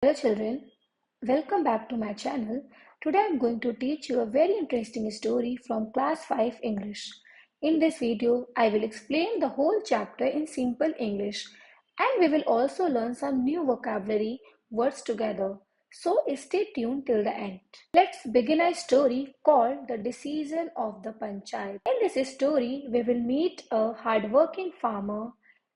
Hello children, welcome back to my channel. Today I am going to teach you a very interesting story from class 5 English. In this video, I will explain the whole chapter in simple English and we will also learn some new vocabulary words together. So stay tuned till the end. Let's begin a story called The Decision of the Panchayat. In this story, we will meet a hardworking farmer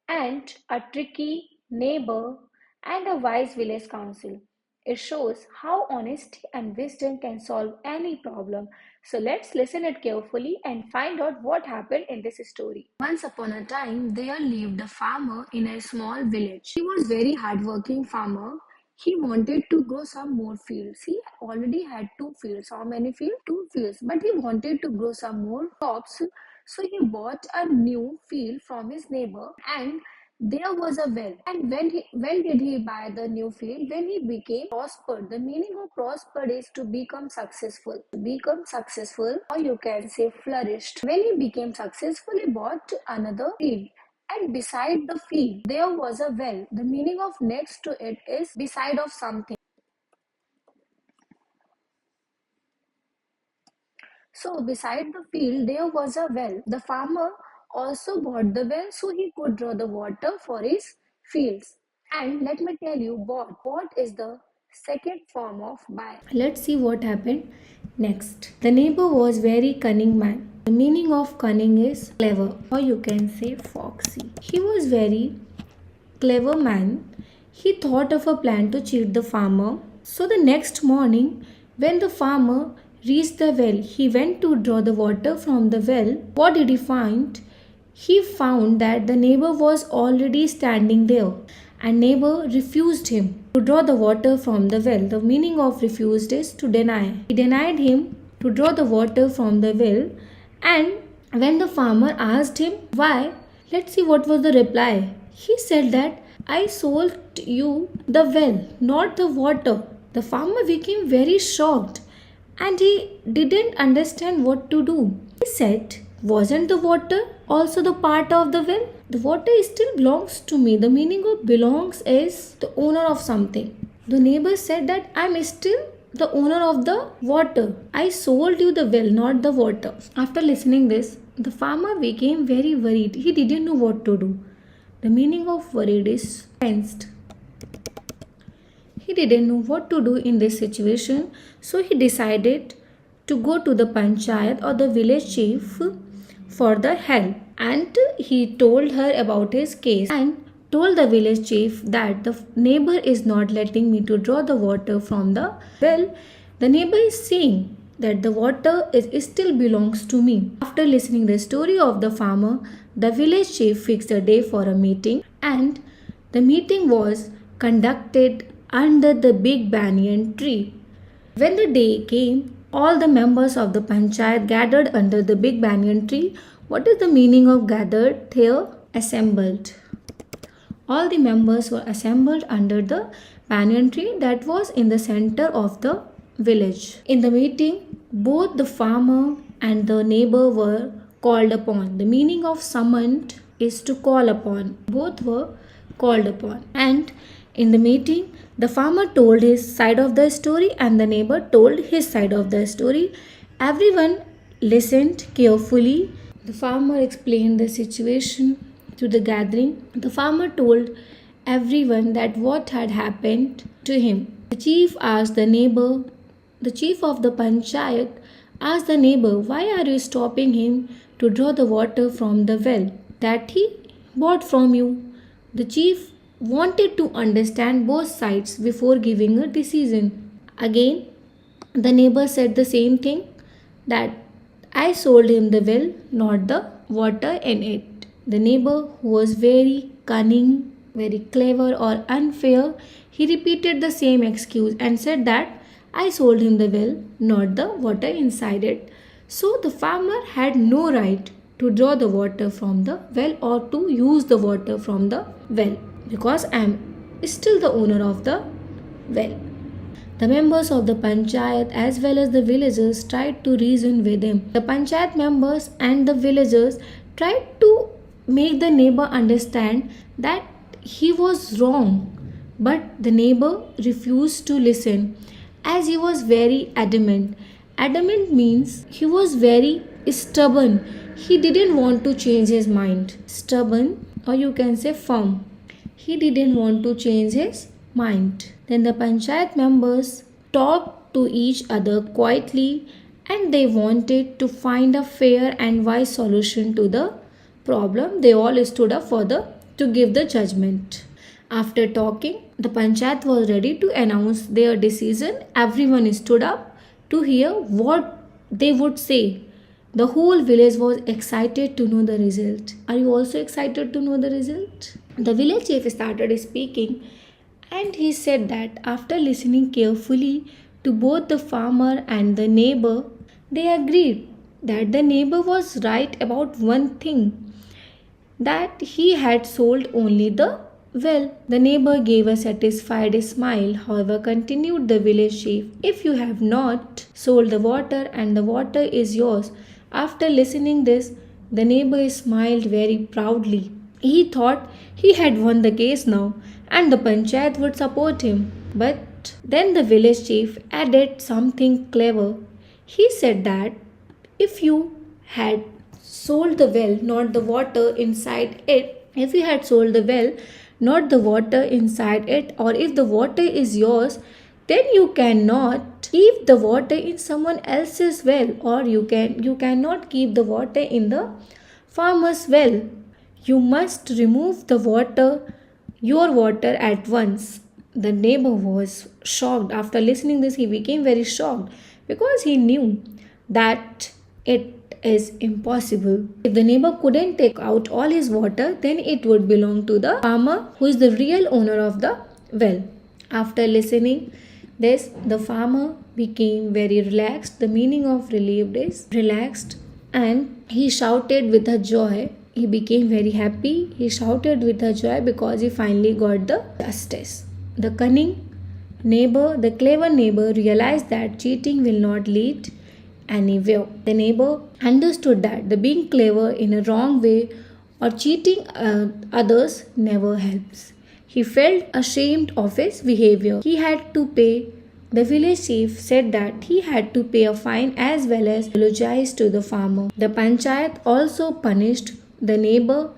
and a tricky neighbor and a wise village council. It shows how honesty and wisdom can solve any problem. So let's listen it carefully and find out what happened in this story. Once upon a time, there lived a farmer in a small village. He was very hardworking farmer. He wanted to grow some more fields. He already had two fields. How many fields? Two fields. But he wanted to grow some more crops. So he bought a new field from his neighbor and there was a well. And when did he buy the new field? When he became prospered. The meaning of prospered is to become successful. To become successful, or you can say flourished. When he became successful, he bought another field. And beside the field, there was a well. The meaning of next to it is beside of something. So beside the field, there was a well. The farmer also bought the well so he could draw the water for his fields. And let me tell you, bought is the second form of buy. Let's see what happened next. The neighbor was very cunning man. The meaning of cunning is clever, or you can say foxy. He was very clever man. He thought of a plan to cheat the farmer. So the next morning, when the farmer reached the well, he went to draw the water from the well. What did he find? He found that the neighbor was already standing there, and neighbor refused him to draw the water from the well. The meaning of refused is to deny. He denied him to draw the water from the well, and when the farmer asked him why, let's see what was the reply. He said that I sold you the well, not the water. The farmer became very shocked and he didn't understand what to do. He said, wasn't the water also the part of the well? The water still belongs to me. The meaning of belongs is the owner of something. The neighbor said that I'm still the owner of the water. I sold you the well, not the water. After listening this, the farmer became very worried. He didn't know what to do. The meaning of worried is tensed. He didn't know what to do in this situation, so he decided to go to the panchayat or the village chief for the help. And he told her about his case and told the village chief that the neighbor is not letting me to draw the water from the well. The neighbor is saying that the water still belongs to me. After listening the story of the farmer, the village chief fixed a day for a meeting, and the meeting was conducted under the big banyan tree. When the day came, all the members of the panchayat gathered under the big banyan tree. What is the meaning of gathered here? Assembled. All the members were assembled under the banyan tree that was in the center of the village. In the meeting, both the farmer and the neighbor were called upon. The meaning of summoned is to call upon. Both were called upon. And in the meeting, the farmer told his side of the story and the neighbor told his side of the story. Everyone listened carefully. The farmer explained the situation to the gathering. The farmer told everyone that what had happened to him. The chief asked the neighbor, the chief of the panchayat asked the neighbor, why are you stopping him to draw the water from the well that he bought from you? The chief wanted to understand both sides before giving a decision. Again, the neighbor said the same thing, that I sold him the well, not the water in it. The neighbor, who was very cunning, very clever or unfair, he repeated the same excuse and said that I sold him the well, not the water inside it. So the farmer had no right to draw the water from the well or to use the water from the well, because I am still the owner of the well. The members of the panchayat as well as the villagers tried to reason with him. The panchayat members and the villagers tried to make the neighbor understand that he was wrong But the neighbor refused to listen as he was very adamant. Adamant means he was very stubborn. He didn't want to change his mind. Stubborn, or you can say firm. He didn't want to change his mind. Then the panchayat members talked to each other quietly and they wanted to find a fair and wise solution to the problem. They all stood up for the to give the judgment. After talking, the panchayat was ready to announce their decision. Everyone stood up to hear what they would say. The whole village was excited to know the result. Are you also excited to know the result? The village chief started speaking and he said that after listening carefully to both the farmer and the neighbor, they agreed that the neighbor was right about one thing, that he had sold only the well. The neighbor gave a satisfied smile, however, continued the village chief. If you have not sold the water and the water is yours. After listening this, the neighbor smiled very proudly. He thought he had won the case now and the panchayat would support him. But then the village chief added something clever. He said that if you had sold the well, not the water inside it, if you had sold the well, not the water inside it, or if the water is yours, then you cannot keep the water in someone else's well, or you cannot keep the water in the farmer's well. You must remove the water, your water at once. The neighbor was shocked. After listening this, he became very shocked because he knew that it is impossible. If the neighbor couldn't take out all his water, then it would belong to the farmer who is the real owner of the well. After listening this, the farmer became very relaxed. The meaning of relieved is relaxed, and he shouted with a joy. He became very happy. He shouted with a joy because he finally got the justice. The clever neighbor realized that cheating will not lead anywhere. The neighbor understood that the being clever in a wrong way or cheating others never helps. He felt ashamed of his behavior. He had to pay. The village chief said that he had to pay a fine as well as apologize to the farmer. The panchayat also punished the neighbor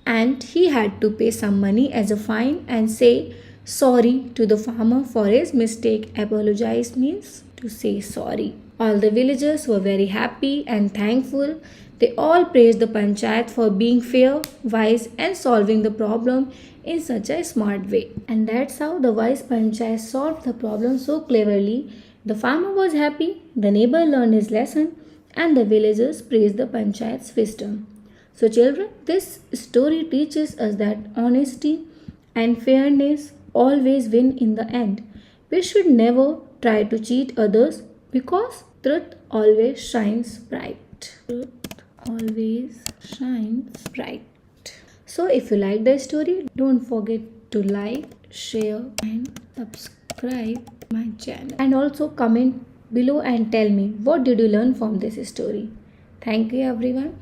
and he had to pay some money as a fine and say sorry to the farmer for his mistake. Apologize means to say sorry. All the villagers were very happy and thankful. They all praised the panchayat for being fair, wise, and solving the problem in such a smart way. And that's how the wise panchayat solved the problem so cleverly. The farmer was happy, the neighbor learned his lesson, and the villagers praised the panchayat's wisdom. So, children, this story teaches us that honesty and fairness always win in the end. We should never try to cheat others because truth always shines bright. Truth always shines bright. So if you like the story, don't forget to like, share and subscribe my channel. And also comment below and tell me what did you learn from this story. Thank you everyone.